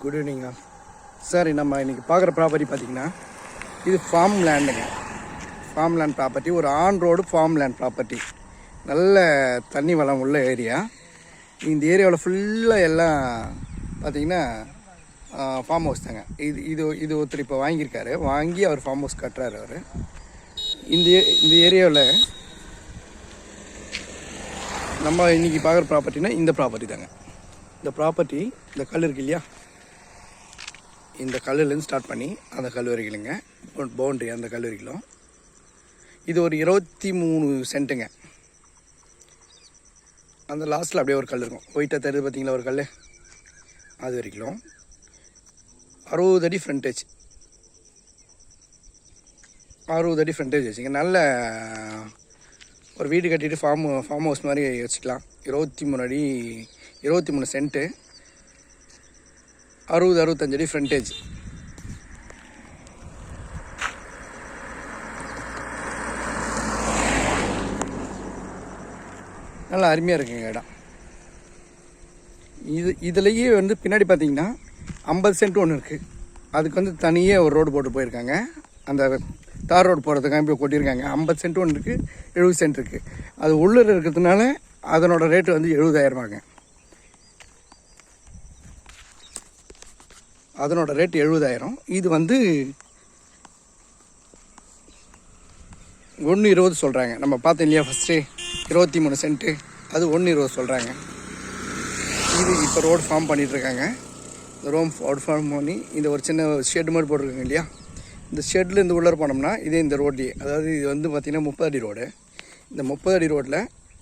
Good ஈவினிங்கா sir. நம்ம இன்றைக்கி பார்க்குற ப்ராப்பர்ட்டி பார்த்திங்கன்னா இது ஃபார்ம் லேண்டுங்க. ஃபார்ம் லேண்ட் ப்ராப்பர்ட்டி, ஒரு on road farm land property. நல்ல தண்ணி வளம் உள்ள ஏரியா. இந்த ஏரியாவில் ஃபுல்லாக எல்லாம் பார்த்திங்கன்னா ஃபார்ம் ஹவுஸ் தாங்க. இது ஒருத்தர் இப்போ வாங்கியிருக்காரு. வாங்கி அவர் ஃபார்ம் ஹவுஸ் கட்டுறாரு. அவர் இந்த ஏரியாவில் நம்ம இன்றைக்கி பார்க்குற ப்ராப்பர்ட்டினா இந்த ப்ராப்பர்ட்டி தாங்க. இந்த ப்ராப்பர்ட்டி இந்த கல் இருக்கு இல்லையா, இந்த கல்லுலேருந்து ஸ்டார்ட் பண்ணி அந்த கல் வரைக்கலுங்க, பவுண்ட்ரி அந்த கல் வரைக்கும். இது ஒரு 23 சென்ட்டுங்க. அந்த லாஸ்ட்டில் அப்படியே ஒரு கல் இருக்கும், ஒயிட்டாக தருது பார்த்தீங்களா ஒரு கல், அது வரைக்கும் 60 அடி ஃப்ரண்டேஜ். 60 அடி ஃப்ரண்டேஜ் வச்சுங்க. நல்ல ஒரு வீடு கட்டிட்டு ஃபார்ம் ஹவுஸ் மாதிரி வச்சுக்கலாம். 23 சென்ட்டு, 60-65 அடி ஃப்ரண்டேஜ். நல்லா அருமையாக இருக்குங்க இடம். இதுலேயே பின்னாடி பார்த்தீங்கன்னா 50 சென்ட் ஒன்று இருக்குது. அதுக்கு தனியாக ஒரு ரோடு போட்டு போயிருக்காங்க. அந்த தார் ரோடு போகிறதுக்காக இப்போ கொட்டியிருக்காங்க. 50 சென்ட் ஒன்று இருக்குது, 70 சென்ட் இருக்குது. அது உள்ளே இருக்கிறதுனால அதனோட ரேட்டு 70,000 அதனோட ரேட்டு 70,000. இது 1.20 சொல்கிறாங்க. நம்ம பார்த்தோம் இல்லையா ஃபஸ்ட்டு 23 சென்ட்டு, அது 1.20 சொல்கிறாங்க. இது இப்போ ரோடு ஃபார்ம் பண்ணிகிட்ருக்காங்க. இந்த ரோடு ஃபார்ம் பண்ணி இந்த ஒரு சின்ன ஷெட் மாதிரி போட்டிருக்காங்க இல்லையா, இந்த ஷெட்லேருந்து உள்ளே போனோம்னா இதே இந்த ரோட்லேயே, அதாவது இது பார்த்திங்கன்னா 30 அடி ரோடு. இந்த 30 அடி ரோட்டில்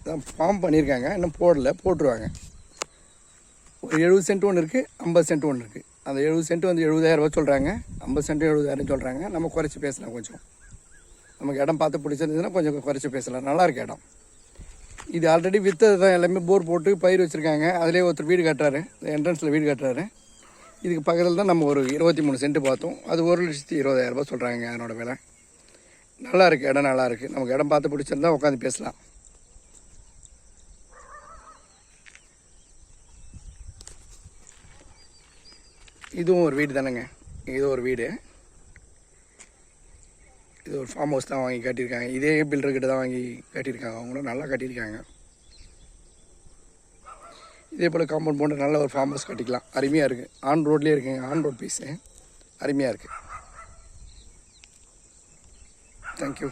தான் ஃபார்ம் பண்ணியிருக்காங்க. இன்னும் போட்டுருவாங்க. ஒரு 70 சென்ட் ஒன்று இருக்குது, 50 சென்ட் ஒன்று இருக்குது. அந்த 70 சென்ட் 70,000 சொல்கிறாங்க, 50 சென்ட் 70,000 சொல்கிறாங்க. நம்ம குறைச்சி பேசலாம். கொஞ்சம் நமக்கு இடம் பார்த்து பிடிச்சிருந்ததுன்னா கொஞ்சம் குறைச்சி பேசலாம். நல்லாயிருக்கு இடம். இது ஆல்ரெடி விற்றது தான். எல்லாமே போர் போட்டு பயிர் வச்சுருக்காங்க. அதிலே ஒருத்தர் வீடு கட்டுறாரு, என்ட்ரன்ஸில் வீடு கட்டுறாரு. இதுக்கு பக்கத்தில் தான் நம்ம ஒரு 23 சென்ட் பார்த்தோம். அது 1,20,000 சொல்கிறாங்க அதனோட விலை. நல்லாயிருக்கு இடம், நல்லாயிருக்கு. நமக்கு இடம் பார்த்து பிடிச்சிருந்தா உட்காந்து பேசலாம். இதுவும் ஒரு வீடு தானேங்க. இது ஒரு வீடு, இது ஒரு ஃபார்ம் ஹவுஸ் தான் வாங்கி கட்டியிருக்காங்க. இதே பில்டர்கிட்ட தான் வாங்கி கட்டியிருக்காங்க. அவங்களும் நல்லா கட்டியிருக்காங்க. இதே போல் காம்பவுண்ட் போட்டு நல்ல ஒரு ஃபார்ம் ஹவுஸ் கட்டிக்கலாம். அருமையாக இருக்குது. ஆன் ரோட்லேயே இருக்குங்க. ஆன் ரோட் பீஸு அருமையாக இருக்குது. தேங்க்யூ.